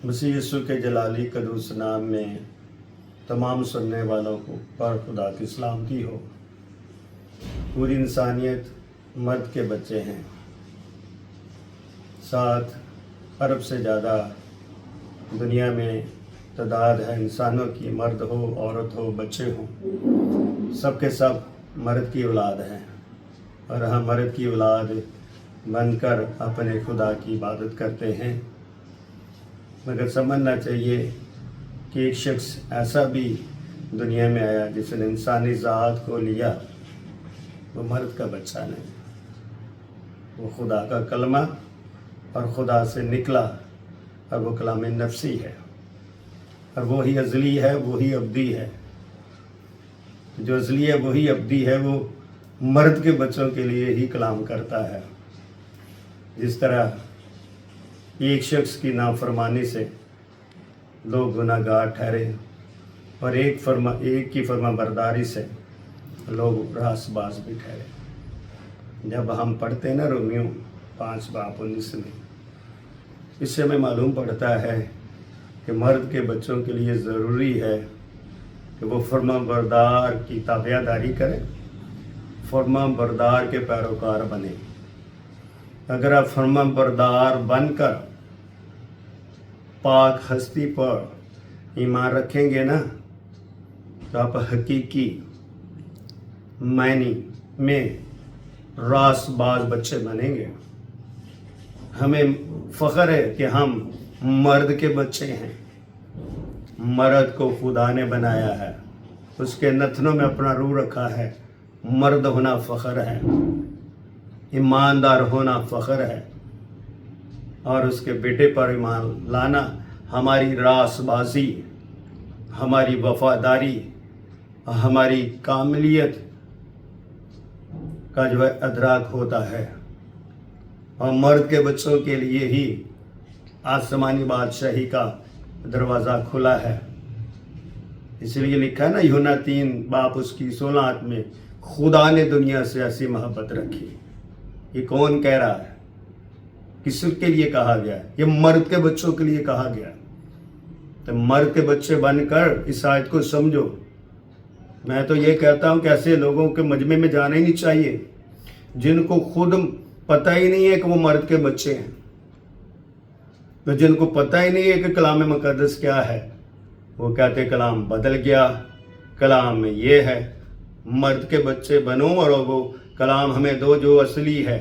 मसीह यीशु के जलाली कदूस नाम में तमाम सुनने वालों को पर खुदा की सलामती हो। पूरी इंसानियत मर्द के बच्चे हैं। 7 अरब से ज़्यादा दुनिया में तादाद है इंसानों की, मर्द हो, औरत हो, बच्चे हों, सब के सब मर्द की औलाद हैं और हम मर्द की औलाद बनकर अपने खुदा की इबादत करते हैं। मगर समझना चाहिए कि एक शख्स ऐसा भी दुनिया में आया जिसने इंसानी ज़ात को लिया, वो मर्द का बच्चा नहीं, वो खुदा का कलमा और खुदा से निकला और वो कलाम नफसी है और वही अज़ली है, वही अब्दी है। जो अज़ली है वही अब्दी है, वो मर्द के बच्चों के लिए ही कलाम करता है। जिस तरह एक शख्स की नाफरमानी से लोग गुनाहगार ठहरे और एक की फरमाबरदारी से लोग रासबाज भी ठहरे। जब हम पढ़ते हैं ना रोमियो 5:19 में, इससे हमें मालूम पड़ता है कि मर्द के बच्चों के लिए ज़रूरी है कि वो फरमाबरदार की ताबेदारी करें, फरमाबरदार के पैरोकार बने। अगर आप फरमाबरदार बनकर पाक हस्ती पर ईमान रखेंगे ना, तो आप हकीकी मायने में रासबाज बच्चे बनेंगे। हमें फ़ख्र है कि हम मर्द के बच्चे हैं। मर्द को खुदा ने बनाया है, उसके नथनों में अपना रूह रखा है। मर्द होना फ़ख्र है, ईमानदार होना फ़ख्र है और उसके बेटे पर ईमान लाना हमारी रासबाजी, हमारी वफादारी, हमारी कामिलियत का जो है अदराक होता है। और मर्द के बच्चों के लिए ही आसमानी बादशाही का दरवाज़ा खुला है। इसलिए लिखा है ना यूहन्ना 3:16 में, खुदा ने दुनिया से ऐसी मोहब्बत रखी। ये कौन कह रहा है? किसके लिए कहा गया है? ये मर्द के बच्चों के लिए कहा गया। तो मर्द के बच्चे बनकर इस आयत को समझो। मैं तो ये कहता हूँ कि ऐसे लोगों के मजमे में जाना ही नहीं चाहिए जिनको खुद पता ही नहीं है कि वो मर्द के बच्चे हैं, तो जिनको पता ही नहीं है कि कलाम मुकद्दस क्या है। वो कहते कलाम बदल गया, कलाम में ये है। मर्द के बच्चे बनो और वो कलाम हमें दो जो असली है।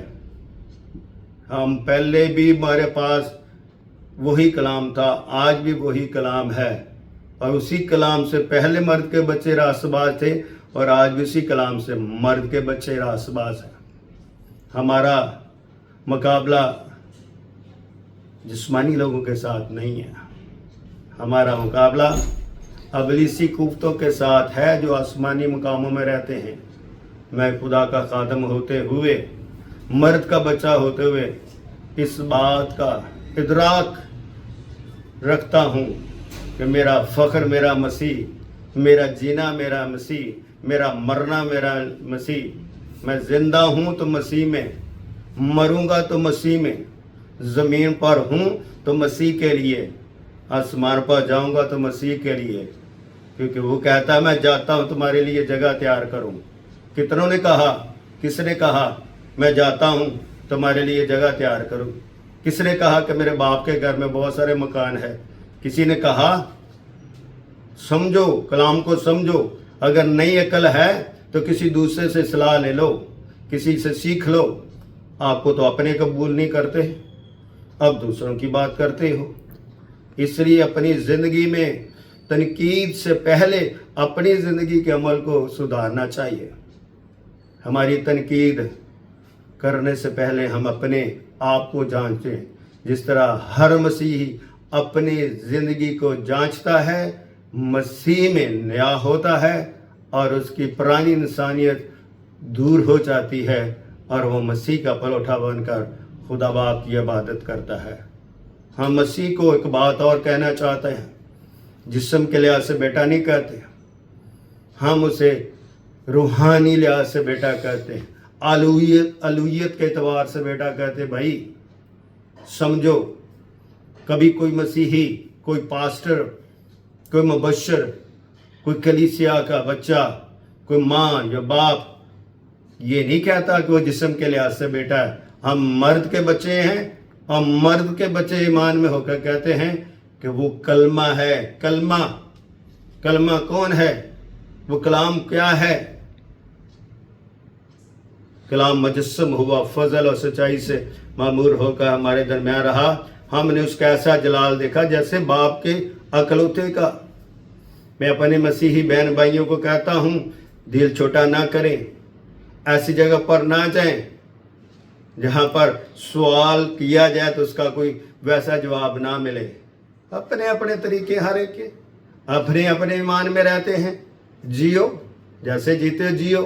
हम पहले भी हमारे पास वही कलाम था, आज भी वही कलाम है और उसी कलाम से पहले मर्द के बच्चे रासबाज थे और आज भी उसी कलाम से मर्द के बच्चे रासबाज हैं। हमारा मुकाबला जिस्मानी लोगों के साथ नहीं है, हमारा मुकाबला अबलीसी कुफ्तों के साथ है जो आसमानी मुकामों में रहते हैं। मैं खुदा का खादम होते हुए, मर्द का बच्चा होते हुए इस बात का इदराक रखता हूँ कि मेरा फ़ख्र मेरा मसीह, मेरा जीना मेरा मसीह, मेरा मरना मेरा मसीह। मैं ज़िंदा हूँ तो मसीह में, मरूंगा तो मसीह में, ज़मीन पर हूँ तो मसीह के लिए, आसमान पर जाऊँगा तो मसीह के लिए, क्योंकि वो कहता है मैं जाता हूँ तुम्हारे लिए जगह तैयार करूँ। कितनों ने कहा, किसने कहा मैं जाता हूँ तुम्हारे लिए जगह तैयार करूँ? किसने कहा कि मेरे बाप के घर में बहुत सारे मकान है? किसी ने कहा? समझो, कलाम को समझो। अगर नई अकल है तो किसी दूसरे से सलाह ले लो, किसी से सीख लो। आपको तो अपने कबूल नहीं करते, अब दूसरों की बात करते हो। इसलिए अपनी ज़िंदगी में तनकीद से पहले अपनी ज़िंदगी के अमल को सुधारना चाहिए। हमारी तनकीद करने से पहले हम अपने आप को जांचें, जिस तरह हर मसीही अपनी ज़िंदगी को जांचता है, मसीह में नया होता है और उसकी पुरानी इंसानियत दूर हो जाती है और वो मसीह का पलौठा बनकर खुदा बाप की इबादत करता है। हम मसीह को एक बात और कहना चाहते हैं, जिस्म के लिहाज से बेटा नहीं कहते, हम उसे रूहानी लिहाज से बेटा कहते हैं। अलूहियत के एतबार से बेटा कहते भाई समझो, कभी कोई मसीही कोई पास्टर, कोई मुबशर, कोई कलीसिया का बच्चा, कोई माँ या बाप ये नहीं कहता कि वो जिस्म के लिहाज से बेटा है। हम मर्द के बच्चे हैं, और मर्द के बच्चे ईमान में होकर कहते हैं कि वो कलमा है। कलमा, कलमा कौन है? वो कलाम क्या है? कलाम मुजस्सम हुआ, फजल और सच्चाई से मामूर होकर हमारे दरमियान रहा। हमने उसका ऐसा जलाल देखा जैसे बाप के अकलौते का। मैं अपने मसीही बहन भाइयों को कहता हूँ, दिल छोटा ना करें, ऐसी जगह पर ना जाएं जहाँ पर सवाल किया जाए तो उसका कोई वैसा जवाब ना मिले। अपने अपने तरीके हर एक के, अपने अपने ईमान में रहते हैं, जियो जैसे जीते जियो।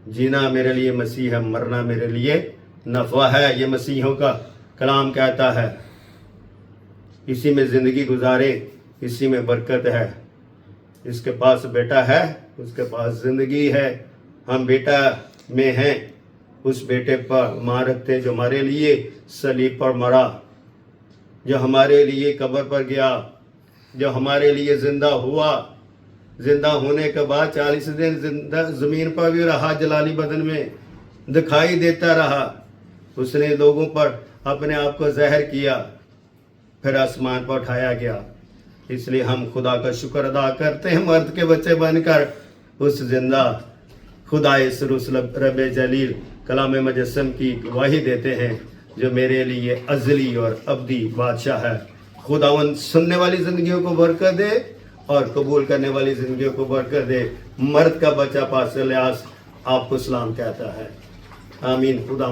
जीना मेरे लिए मसीह है, मरना मेरे लिए नफ़ा है, ये मसीहों का कलाम कहता है। इसी में ज़िंदगी गुजारे, इसी में बरकत है। इसके पास बेटा है, उसके पास ज़िंदगी है। हम बेटा में हैं, उस बेटे पर मान रखते हैं जो हमारे लिए सलीब पर मरा, जो हमारे लिए कब्र पर गया, जो हमारे लिए ज़िंदा हुआ। ज़िंदा होने के बाद 40 दिन जिंदा ज़मीन पर भी रहा, जलाली बदन में दिखाई देता रहा। उसने लोगों पर अपने आप को ज़ाहिर किया, फिर आसमान पर उठाया गया। इसलिए हम खुदा का शुक्र अदा करते हैं, मर्द के बच्चे बनकर उस जिंदा खुदा रब जलील कलाम मुजस्सम की गवाही देते हैं, जो मेरे लिए अज़ली और अबदी बादशाह है। खुदावंद सुनने वाली ज़िंदगियों को बरकत दे और कबूल करने वाली ज़िंदगियों को बरकत दे। मर्द का बच्चा पास लिहाज आपको सलाम कहता है। आमीन। खुदा